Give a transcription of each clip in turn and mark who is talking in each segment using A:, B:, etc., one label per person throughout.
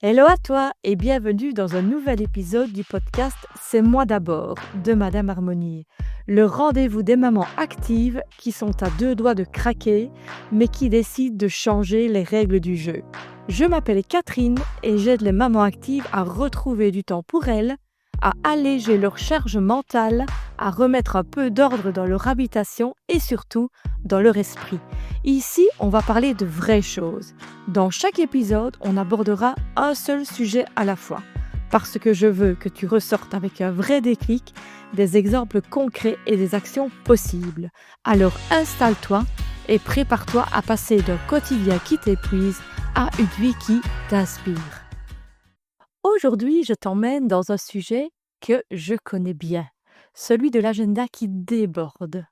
A: Hello à toi et bienvenue dans un nouvel épisode du podcast C'est moi d'abord de Madame Harmonie, le rendez-vous des mamans actives qui sont à deux doigts de craquer mais qui décident de changer les règles du jeu. Je m'appelle Catherine et j'aide les mamans actives à retrouver du temps pour elles, à alléger leur charge mentale, à remettre un peu d'ordre dans leur habitation et surtout dans leur esprit. Ici, on va parler de vraies choses. Dans chaque épisode, on abordera un seul sujet à la fois, parce que je veux que tu ressortes avec un vrai déclic, des exemples concrets et des actions possibles. Alors installe-toi et prépare-toi à passer d'un quotidien qui t'épuise à une vie qui t'inspire. Aujourd'hui, je t'emmène dans un sujet que je connais bien, celui de l'agenda qui déborde,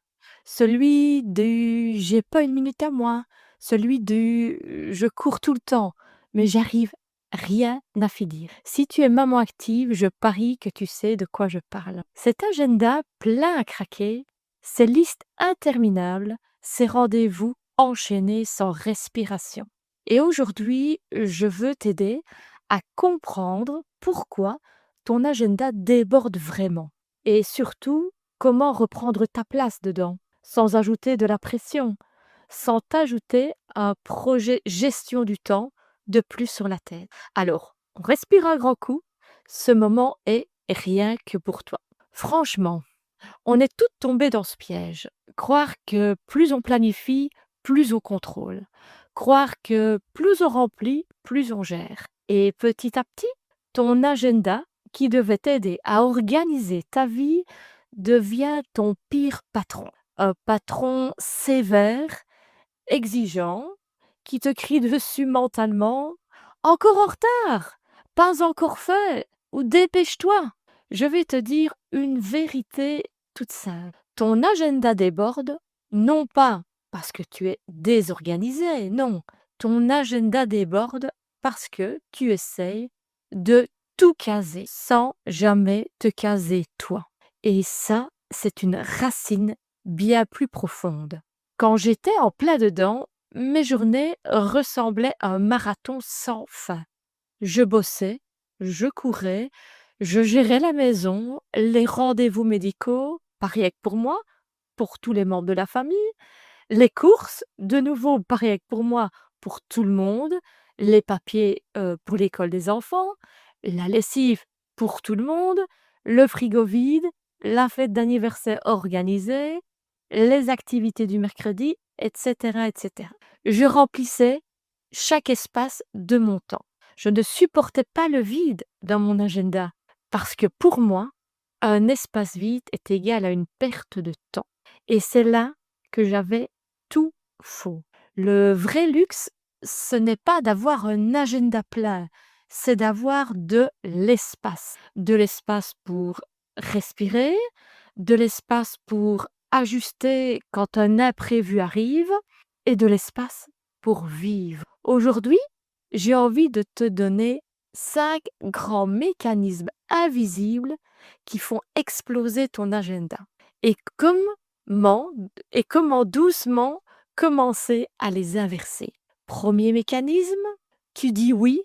A: celui du j'ai pas une minute à moi, celui du je cours tout le temps, mais j'arrive rien à finir. Si tu es maman active, je parie que tu sais de quoi je parle. Cet agenda plein à craquer, ces listes interminables, ces rendez-vous enchaînés sans respiration. Et aujourd'hui, je veux t'aider à comprendre pourquoi ton agenda déborde vraiment et surtout comment reprendre ta place dedans sans ajouter de la pression, sans t'ajouter un projet gestion du temps de plus sur la tête. Alors, on respire un grand coup, ce moment est rien que pour toi. Franchement, on est toutes tombées dans ce piège. Croire que plus on planifie, plus on contrôle. Croire que plus on remplit, plus on gère. Et petit à petit, ton agenda, qui devait t'aider à organiser ta vie, devient ton pire patron. Un patron sévère, exigeant, qui te crie dessus mentalement. Encore en retard, pas encore fait, ou dépêche-toi. Je vais te dire une vérité toute simple. Ton agenda déborde, non pas parce que tu es désorganisé, non. Ton agenda déborde parce que tu essayes de tout caser sans jamais te caser toi. Et ça, c'est une racine bien plus profonde. Quand j'étais en plein dedans, mes journées ressemblaient à un marathon sans fin. Je bossais, je courais, je gérais la maison, les rendez-vous médicaux, pareil que pour moi, pour tous les membres de la famille, les courses, de nouveau pareil que pour moi, pour tout le monde, les papiers pour l'école des enfants, la lessive pour tout le monde, le frigo vide, la fête d'anniversaire organisée, les activités du mercredi, etc., etc. Je remplissais chaque espace de mon temps. Je ne supportais pas le vide dans mon agenda parce que pour moi, un espace vide est égal à une perte de temps. Et c'est là que j'avais tout faux. Le vrai luxe, ce n'est pas d'avoir un agenda plein, c'est d'avoir de l'espace. De l'espace pour respirer, de l'espace pour ajuster quand un imprévu arrive et de l'espace pour vivre. Aujourd'hui, j'ai envie de te donner 5 grands mécanismes invisibles qui font exploser ton agenda. Et comment doucement commencer à les inverser. Premier mécanisme, tu dis oui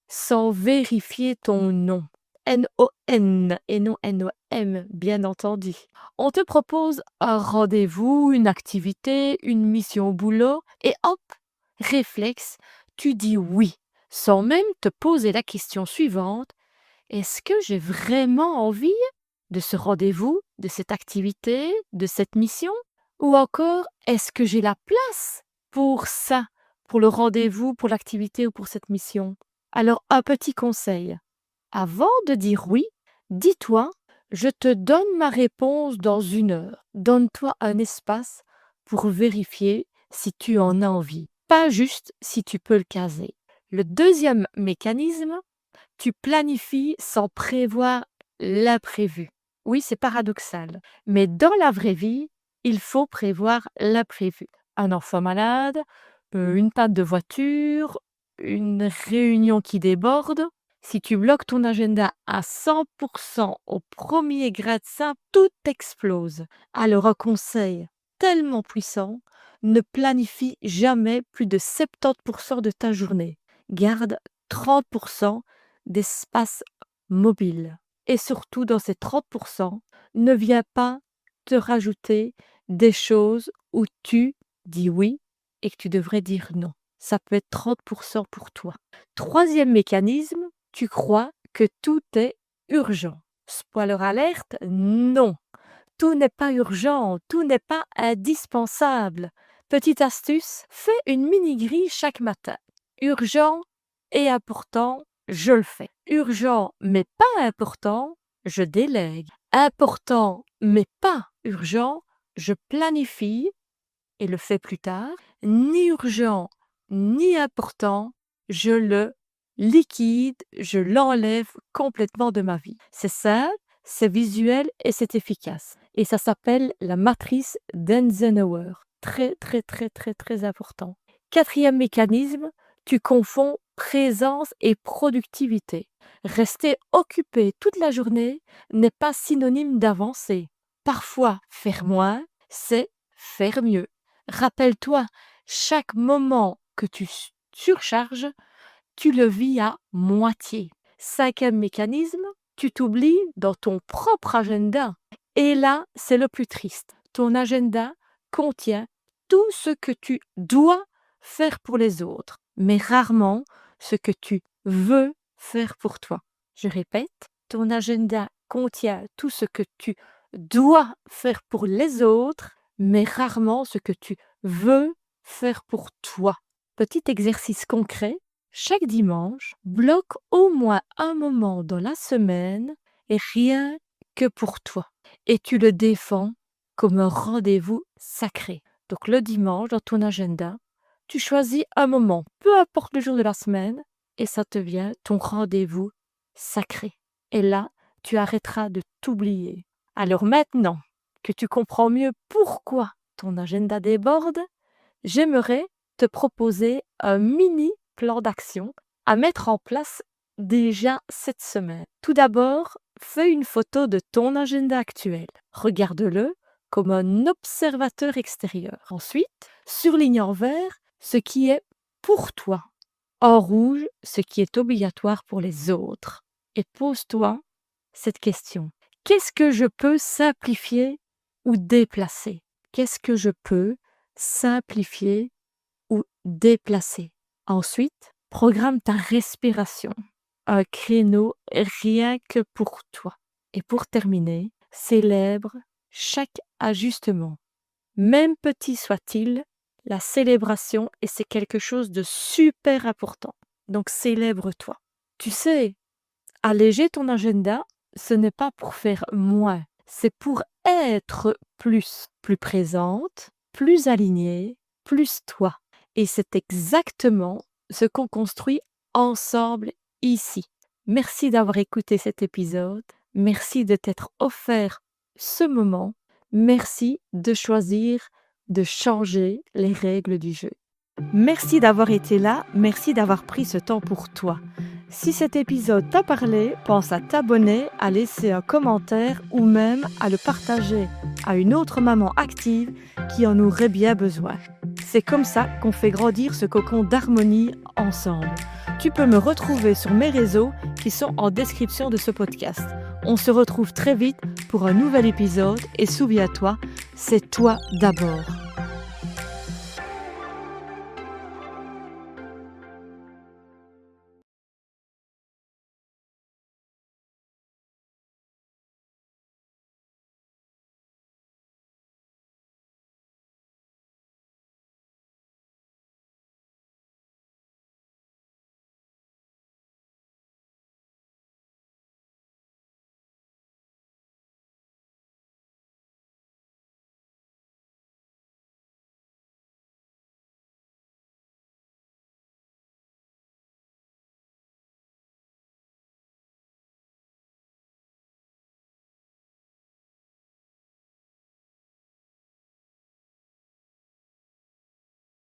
A: sans vérifier ton nom. N-O-N et non N-O-M, bien entendu. On te propose un rendez-vous, une activité, une mission au boulot et hop, réflexe, tu dis oui, sans même te poser la question suivante, est-ce que j'ai vraiment envie de ce rendez-vous, de cette activité, de cette mission? Ou encore, est-ce que j'ai la place pour ça, pour le rendez-vous, pour l'activité ou pour cette mission? Alors, un petit conseil. Avant de dire oui, dis-toi, je te donne ma réponse dans 1 heure. Donne-toi un espace pour vérifier si tu en as envie, pas juste si tu peux le caser. Le deuxième mécanisme, tu planifies sans prévoir l'imprévu. Oui, c'est paradoxal, mais dans la vraie vie, il faut prévoir l'imprévu. Un enfant malade, une panne de voiture, une réunion qui déborde. Si tu bloques ton agenda à 100% au premier grain de sable, tout explose. Alors un conseil tellement puissant, ne planifie jamais plus de 70% de ta journée. Garde 30% d'espace mobile. Et surtout, dans ces 30%, ne viens pas te rajouter des choses où tu dis oui et que tu devrais dire non. Ça peut être 30% pour toi. Troisième mécanisme, tu crois que tout est urgent. Spoiler alerte, non. Tout n'est pas urgent, tout n'est pas indispensable. Petite astuce, fais une mini-grille chaque matin. Urgent et important, je le fais. Urgent mais pas important, je délègue. Important mais pas urgent, je planifie et le fais plus tard. Ni urgent ni important, je le liquide, je l'enlève complètement de ma vie. C'est simple, c'est visuel et c'est efficace. Et ça s'appelle la matrice d'Eisenhower. Très, très, très, très, très important. Quatrième mécanisme, tu confonds présence et productivité. Rester occupé toute la journée n'est pas synonyme d'avancer. Parfois, faire moins, c'est faire mieux. Rappelle-toi, chaque moment que tu surcharges, tu le vis à moitié. Cinquième mécanisme, tu t'oublies dans ton propre agenda. Et là, c'est le plus triste. Ton agenda contient tout ce que tu dois faire pour les autres, mais rarement ce que tu veux faire pour toi. Je répète, ton agenda contient tout ce que tu dois faire pour les autres, mais rarement ce que tu veux faire pour toi. Petit exercice concret, chaque dimanche, bloque au moins un moment dans la semaine et rien que pour toi. Et tu le défends comme un rendez-vous sacré. Donc le dimanche, dans ton agenda, tu choisis un moment, peu importe le jour de la semaine, et ça devient ton rendez-vous sacré. Et là, tu arrêteras de t'oublier. Alors maintenant que tu comprends mieux pourquoi ton agenda déborde, j'aimerais te proposer un mini plan d'action à mettre en place déjà cette semaine. Tout d'abord, fais une photo de ton agenda actuel. Regarde-le comme un observateur extérieur. Ensuite, surligne en vert ce qui est pour toi. En rouge, ce qui est obligatoire pour les autres. Et pose-toi cette question. Qu'est-ce que je peux simplifier ou déplacer? Qu'est-ce que je peux simplifier ou déplacer? Ensuite, programme ta respiration. Un créneau rien que pour toi. Et pour terminer, célèbre chaque ajustement. Même petit soit-il, la célébration, et c'est quelque chose de super important. Donc célèbre-toi. Tu sais, alléger ton agenda, ce n'est pas pour faire moins, c'est pour être plus présente, plus alignée, plus toi. Et c'est exactement ce qu'on construit ensemble ici. Merci d'avoir écouté cet épisode. Merci de t'être offert ce moment. Merci de choisir de changer les règles du jeu. Merci d'avoir été là. Merci d'avoir pris ce temps pour toi. Si cet épisode t'a parlé, pense à t'abonner, à laisser un commentaire ou même à le partager à une autre maman active qui en aurait bien besoin. C'est comme ça qu'on fait grandir ce cocon d'harmonie ensemble. Tu peux me retrouver sur mes réseaux qui sont en description de ce podcast. On se retrouve très vite pour un nouvel épisode et souviens-toi, c'est toi d'abord.